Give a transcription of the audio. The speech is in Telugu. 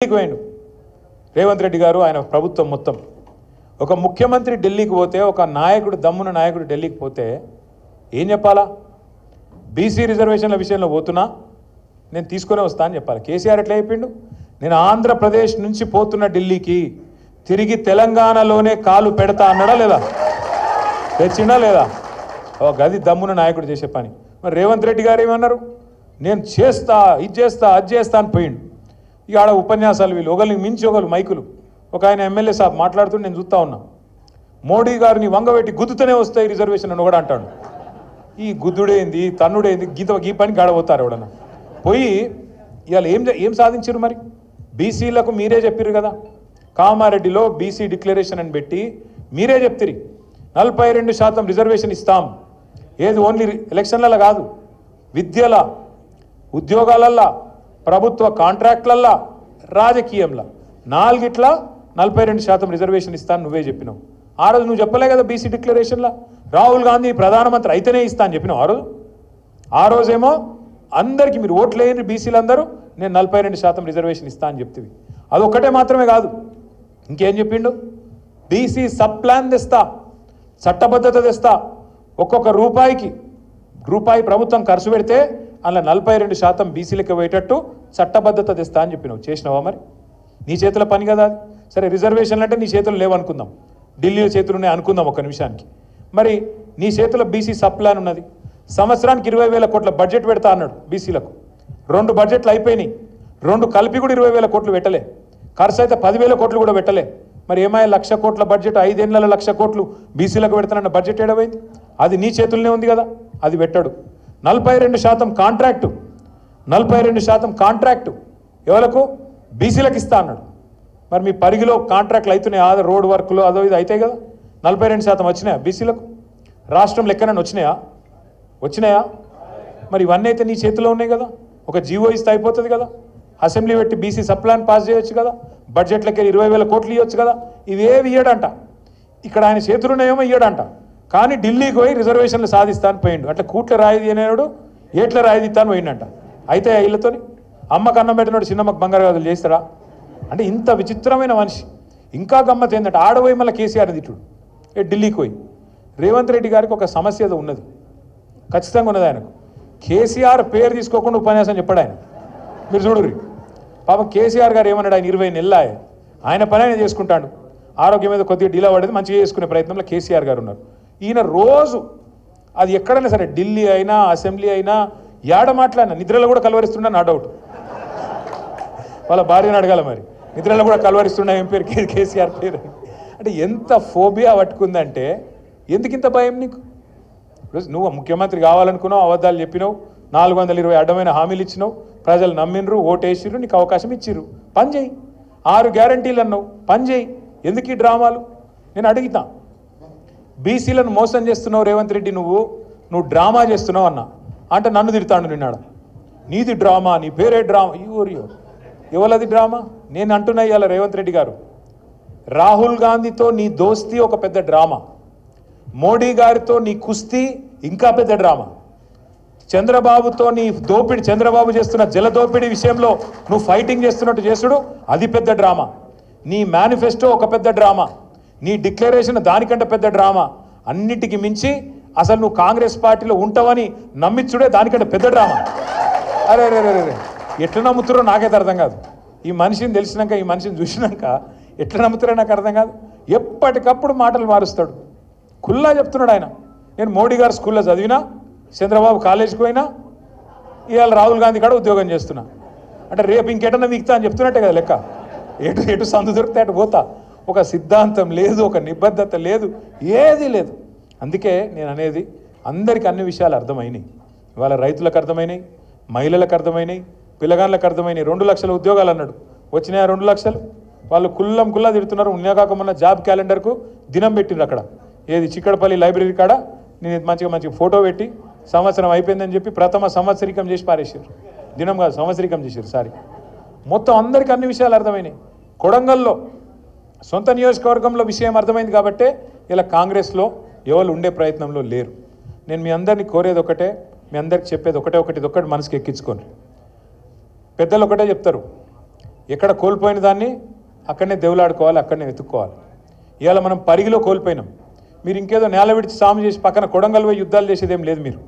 పోయిండు రేవంత్ రెడ్డి గారు ఆయన ప్రభుత్వం మొత్తం ఒక ముఖ్యమంత్రి ఢిల్లీకి పోతే ఒక నాయకుడు దమ్మున నాయకుడు ఢిల్లీకి పోతే ఏం చెప్పాలా బీసీ రిజర్వేషన్ల విషయంలో పోతున్నా నేను తీసుకొని వస్తా అని చెప్పాలి కేసీఆర్ ఎట్లా చెప్పిండు నేను ఆంధ్రప్రదేశ్ నుంచి పోతున్న ఢిల్లీకి తిరిగి తెలంగాణలోనే కాలు పెడతా అన్నాడా లేదా తెచ్చిండా లేదా ఓ గది దమ్మున నాయకుడు చేసే పని మరి రేవంత్ రెడ్డి గారు ఏమన్నారు నేను చేస్తా ఇది చేస్తా అది చేస్తా అని పోయిండు ఇక ఆడ ఉపన్యాసాలు వీళ్ళు ఒకరికి మించి ఒకరు మైకులు ఒక ఆయన ఎమ్మెల్యే సాబ్ మాట్లాడుతూ నేను చూస్తూ ఉన్నా మోడీ గారిని వంగబెట్టి గుద్దుతూనే వస్తాయి రిజర్వేషన్ అని కూడా అంటాడు ఈ గుద్దుడేంది తన్నుడేంది ఈ పని గాడబోతారు ఎవడన్నా పోయి ఇవాళ ఏం సాధించారు మరి బీసీలకు మీరే చెప్పారు కదా కామారెడ్డిలో బీసీ డిక్లరేషన్ అని పెట్టి మీరే చెప్తిరి 42% రిజర్వేషన్ ఇస్తాం ఏది ఓన్లీ ఎలక్షన్లలో కాదు విద్యల ఉద్యోగాలల్లో ప్రభుత్వ కాంట్రాక్ట్లల్లో రాజకీయంలో నాలుగిట్ల 42% రిజర్వేషన్ ఇస్తాను నువ్వే చెప్పినావు ఆ రోజు నువ్వు చెప్పలే కదా బీసీ డిక్లరేషన్లో రాహుల్ గాంధీ ప్రధానమంత్రి అయితేనే ఇస్తా అని చెప్పినావు ఆ రోజేమో అందరికీ మీరు ఓట్లు వేయండి బీసీలందరూ నేను 42% రిజర్వేషన్ ఇస్తా అని చెప్తివి అదొక్కటే మాత్రమే కాదు ఇంకేం చెప్పిండు బీసీ సబ్ ప్లాన్ తెస్తా చట్టబద్ధత తెస్తా ఒక్కొక్క రూపాయి ప్రభుత్వం ఖర్చు పెడితే అలా 42% బీసీలకు పోయేటట్టు చట్టబద్ధత తెస్తా అని చెప్పినావు చేసినావా మరి నీ చేతుల పని కదా అది సరే రిజర్వేషన్లు అంటే నీ చేతులు లేవనుకుందాం ఢిల్లీ చేతులు ఉన్నాయి అనుకుందాం ఒక నిమిషానికి మరి నీ చేతుల బీసీ సబ్ ప్లాన్ ఉన్నది సంవత్సరానికి 20,000 కోట్ల బడ్జెట్ పెడతా అన్నాడు బీసీలకు 2 బడ్జెట్లు అయిపోయినాయి 2 కలిపి కూడా 20,000 కోట్లు పెట్టలే ఖర్చు అయితే 10,000 కోట్లు కూడా పెట్టలే మరి ఏమై 1,00,000 కోట్ల బడ్జెట్ 5 ఏళ్లలో 1,00,000 కోట్లు బీసీలకు పెడతానన్న బడ్జెట్ ఏడవైంది అది నీ చేతుల్లోనే ఉంది కదా అది పెట్టాడు 42% కాంట్రాక్టు 42% కాంట్రాక్టు ఎవరికి బీసీలకు ఇస్తా అన్నాడు మరి మీ పరిగిలో కాంట్రాక్ట్లు అవుతున్నాయి ఆ రోడ్ వర్క్లు అదో ఇది అవుతాయి కదా 42% వచ్చినాయా బీసీలకు రాష్ట్రంలో ఎక్కడైనా వచ్చినాయా మరి ఇవన్నీ అయితే నీ చేతిలో ఉన్నాయి కదా ఒక జీవో ఇస్తే అయిపోతుంది కదా అసెంబ్లీ పెట్టి బీసీ సబ్ ప్లాన్ పాస్ చేయొచ్చు కదా బడ్జెట్లకి 20,000 కోట్లు ఇవ్వచ్చు కదా ఇవేవి ఇయ్యడంట ఇక్కడ ఆయన చేతులున్నాయేమో ఇయ్యడంట కానీ ఢిల్లీకి పోయి రిజర్వేషన్లు సాధిస్తాను పోయిండు అట్లా కూట్ల రాయిది అనేవాడు ఏట్ల రాయిది ఇస్తాను పోయిండంట అయితే ఇళ్ళతోని అమ్మకు అన్నం పెట్టినాడు చిన్నమ్మకు బంగారు గాజులు చేస్తాడా అంటే ఇంత విచిత్రమైన మనిషి ఇంకా గమ్మత్ ఏంటంటే ఆడపోయి మళ్ళీ కేసీఆర్ తిట్టుడు ఢిల్లీకి పోయి రేవంత్ రెడ్డి గారికి ఒక సమస్య ఉన్నది ఖచ్చితంగా ఉన్నది ఆయనకు కేసీఆర్ పేరు తీసుకోకుండా ఉపన్యాసం చెప్పాడు ఆయన మీరు చూడుర్రి పాపం కేసీఆర్ గారు ఏమన్నాడు ఆయన 20 నెలలు ఆయన పని ఆయన చేసుకుంటాడు ఆరోగ్యం మీద కొద్దిగా డీలా పడేది మంచిగా చేసుకునే ప్రయత్నంలో కేసీఆర్ గారు ఉన్నారు ఈయన రోజు అది ఎక్కడైనా సరే ఢిల్లీ అయినా అసెంబ్లీ అయినా ఏడ మాట్లాడినా నిద్రలో కూడా కలవరిస్తున్నా నా డౌట్ వాళ్ళ భార్యను అడగాల మరి నిద్రలో కూడా కలవరిస్తున్నా ఏం పేరు కేసీఆర్ పేరు అంటే ఎంత ఫోబియా పట్టుకుందంటే ఎందుకింత భయం నీకు నువ్వు ముఖ్యమంత్రి కావాలనుకున్నావు అబద్ధాలు చెప్పినావు 420 అడ్డమైన హామీలు ఇచ్చినావు ప్రజలు నమ్మినరు ఓటేసిర్రు నీకు అవకాశం ఇచ్చిర్రు పని చేయి 6 గ్యారంటీలు అన్నావు పని చేయి ఎందుకు ఈ డ్రామాలు నేను అడుగుతా బీసీలను మోసం చేస్తున్నావు రేవంత్ రెడ్డి నువ్వు డ్రామా చేస్తున్నావు అన్నా అంటే నన్ను తిడతాడు నిన్నాడు నీది డ్రామా నీ పేరే డ్రామా ఎవరది డ్రామా నేను అంటున్నా ఇవాళ రేవంత్ రెడ్డి గారు రాహుల్ గాంధీతో నీ దోస్తీ ఒక పెద్ద డ్రామా మోడీ గారితో నీ కుస్తీ ఇంకా పెద్ద డ్రామా చంద్రబాబుతో నీ దోపిడి చంద్రబాబు చేస్తున్న జలదోపిడి విషయంలో నువ్వు ఫైటింగ్ చేస్తున్నట్టు చేసుడు అది పెద్ద డ్రామా నీ మేనిఫెస్టో ఒక పెద్ద డ్రామా నీ డిక్లరేషన్ దానికంటే పెద్ద డ్రామా అన్నిటికీ మించి అసలు నువ్వు కాంగ్రెస్ పార్టీలో ఉంటావని నమ్మించుడే దానికంటే పెద్ద డ్రామా అరే ఎట్లా నమ్ముతారో నాకైతే అర్థం కాదు ఈ మనిషిని తెలిసినాక ఈ మనిషిని చూసినాక ఎట్లా నమ్ముతారో నాకు అర్థం కాదు ఎప్పటికప్పుడు మాటలు మారుస్తాడు కుల్లా చెప్తున్నాడు ఆయన నేను మోడీ గారు స్కూల్లో చదివినా చంద్రబాబు కాలేజీకి పోయినా ఇవాళ రాహుల్ గాంధీ కాడ ఉద్యోగం చేస్తున్నా అంటే రేపు ఇంకెటన్నా మిగతా అని చెప్తున్నట్టే కదా లెక్క ఎటు సందు దొరికితే అటు పోతా ఒక సిద్ధాంతం లేదు ఒక నిబద్ధత లేదు ఏది లేదు అందుకే నేను అనేది అందరికీ అన్ని విషయాలు అర్థమైనాయి ఇవాళ రైతులకు అర్థమైనాయి మహిళలకు అర్థమైనాయి పిల్లగాళ్ళకు అర్థమైనాయి 2 లక్షల ఉద్యోగాలు అన్నాడు వచ్చినాయా 2 లక్షలు వాళ్ళు కుల్లా తిడుతున్నారు ఉన్నాకాకమన్న జాబ్ క్యాలెండర్కు దినం పెట్టిండ్రు అక్కడ ఏది చిక్కడపల్లి లైబ్రరీ కాడ నేను మంచిగా ఫోటో పెట్టి సంవత్సరం అయిపోయిందని చెప్పి ప్రథమ సంవత్సరికం చేసి పారేసారు దినం కాదు సంవత్సరికం చేశారు సారీ మొత్తం అందరికీ అన్ని విషయాలు అర్థమైనాయి కొడంగల్లో సొంత నియోజకవర్గంలో విషయం అర్థమైంది కాబట్టే ఇలా కాంగ్రెస్లో ఎవరు ఉండే ప్రయత్నంలో లేరు నేను మీ అందరినీ కోరేది ఒకటే మీ అందరికి చెప్పేది ఒకటి మనసుకి ఎక్కించుకోండి పెద్దలు ఒకటే చెప్తారు ఎక్కడ కోల్పోయిన దాన్ని అక్కడనే దేవులాడుకోవాలి, అక్కడనే వెతుక్కోవాలి. ఇవాళ మనం పరిగిలో కోల్పోయినాం. మీరు ఇంకేదో నేల విడిచి సాము చేసి పక్కన కొడంగల్ పోయి యుద్ధాలు చేసేదేం లేదు. మీరు